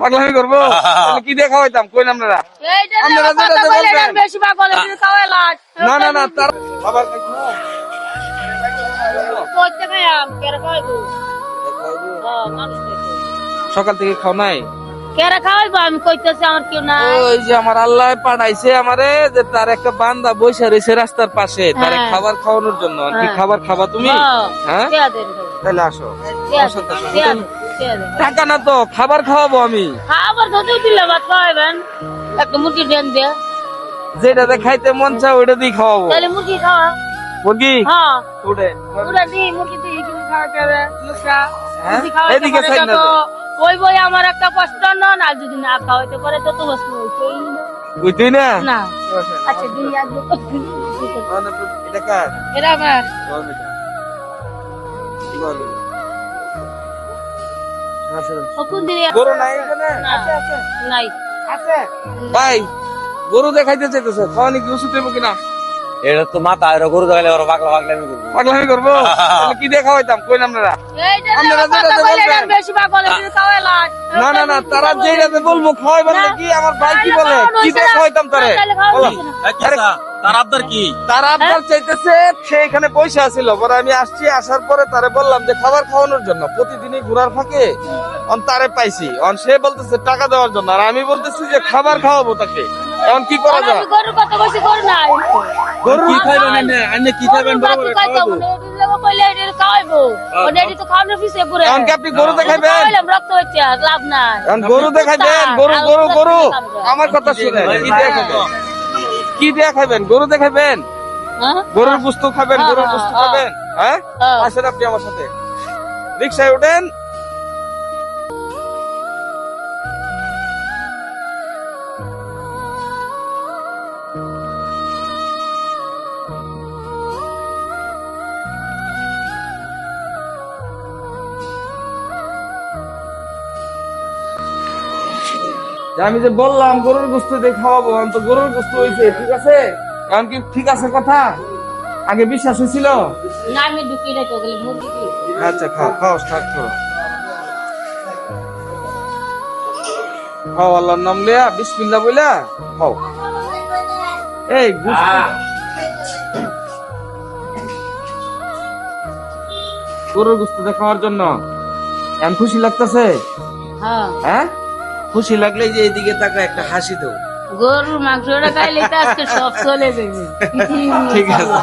পাগলামি করবো তাহলে কি দিয়ে খাওয়াইতাম কইন আপনারা আপনারা যেটা বলবেন বেশি পাগল খাওয়াইলাম না না না তার খাবার খাইছো না কইতে খাইয়াম কেরা খাওয়াইবো মানুষ সকাল থেকে খাও নাই কেরা খাওয়াইবো আমি কইতেছি আমার কেউ নাই ওই যে আমার আল্লাহ পাঠাইছে আমারে যে তার একটা বান্দা বসে রয়েছে রাস্তার পাশে তার খাবার খাওয়ানোর জন্য আর কি খাবার খাবা তুমি হ্যাঁ তাহলে আসো টাকা না তো খাবার খাওয়াবো আমি খাবার তো দিলে ভাত খাওয়াইবেন একটা মুরগি দেন দিয়ে যেটাতে খাইতে মন চায় ওইটা দিয়ে খাওয়াবো তাহলে মুরগি খাওয়া মুরগি হ্যাঁ উঠে ওটা দিই মুরগি দিয়ে কিছু খাওয়াতে হবে মুসা মুরগি এদিকে খাওয়াইতে পারে তো ওই বই আমার একটা কষ্ট নন আর যদি না খাওয়াইতে পারে তো বস্তু হইতেই বুঝলি না না আচ্ছা দিই আজ এটা কার এরা আমার কোন দিকে গরু নাই এখানে আছে আছে নাই আছে ভাই গরু দেখাইতে চাইতেছে খাওয়ানি কি ওষুধ দেবো কিনা এটা তো মাথা এরা গরু দেখাইলে ওরা পাগলামি করবো পাগলামি করবো তাহলে কি দিয়ে খাওয়াইতাম কইন আপনারা আপনারা যেটাতে বলবেন বেশি পাগল খাওয়াইলাম না না না তারা যেটাতে বলবো খাওয়াইবেন নাকি আমার ভাই কি বলে কি দিয়ে খাওয়াইতাম তারে তার আবদার কি তার আপনার চাইতেছে সে এখানে পয়সা ছিল পরে আমি আসছি আসার পরে তারে বললাম যে খাবার খাওয়ানোর জন্য প্রতিদিনই ঘোরার ফাঁকে অন তারে পাইছি অন সে বলতেছে টাকা দেওয়ার জন্য আর আমি বলতেছি যে খাবার খাওয়াবো তাকে এখন কি করা যায় গরুর কথা বসে গরু নাই গরু কি খাইবেন আপনি কি খাবেন বরাবর খাওয়াবো এখন কি আপনি গরু দেখাইবেন রক্ত হচ্ছে লাভ নাই এখন গরু দেখাইবেন গরু গরু গরু আমার কথা শুনে কি দিয়ে খাবেন কি দিয়ে খাবেন গরু দেখাইবেন গরুর গোশত খাবেন গরুর গোশত খাবেন হ্যাঁ আসেন আপনি আমার সাথে রিকশায় ওঠেন আমি যে বললাম গরুর গোশত দিয়ে খাওয়াবো আমি তো গরুর গোশত হয়েছে ঠিক আছে এখন কি ঠিক আছে কথা আগে বিশ্বাস হয়েছিল না আমি ঢুকি রেখে গেলে মুরগি দিয়ে আচ্ছা খাও খাও স্টার্ট করো খাও আল্লাহর নাম লিয়া বিসমিল্লাহ বইলা খাও এই গোশত গরুর গোশত দিয়ে খাওয়ার জন্য এখন খুশি লাগতেছে হ্যাঁ হ্যাঁ খুশি লাগলে যে এইদিকে তাকা একটা হাসি দাও গরুর মাংসটা খাইলে তো আজকে সব চলে যাবে ঠিক আছে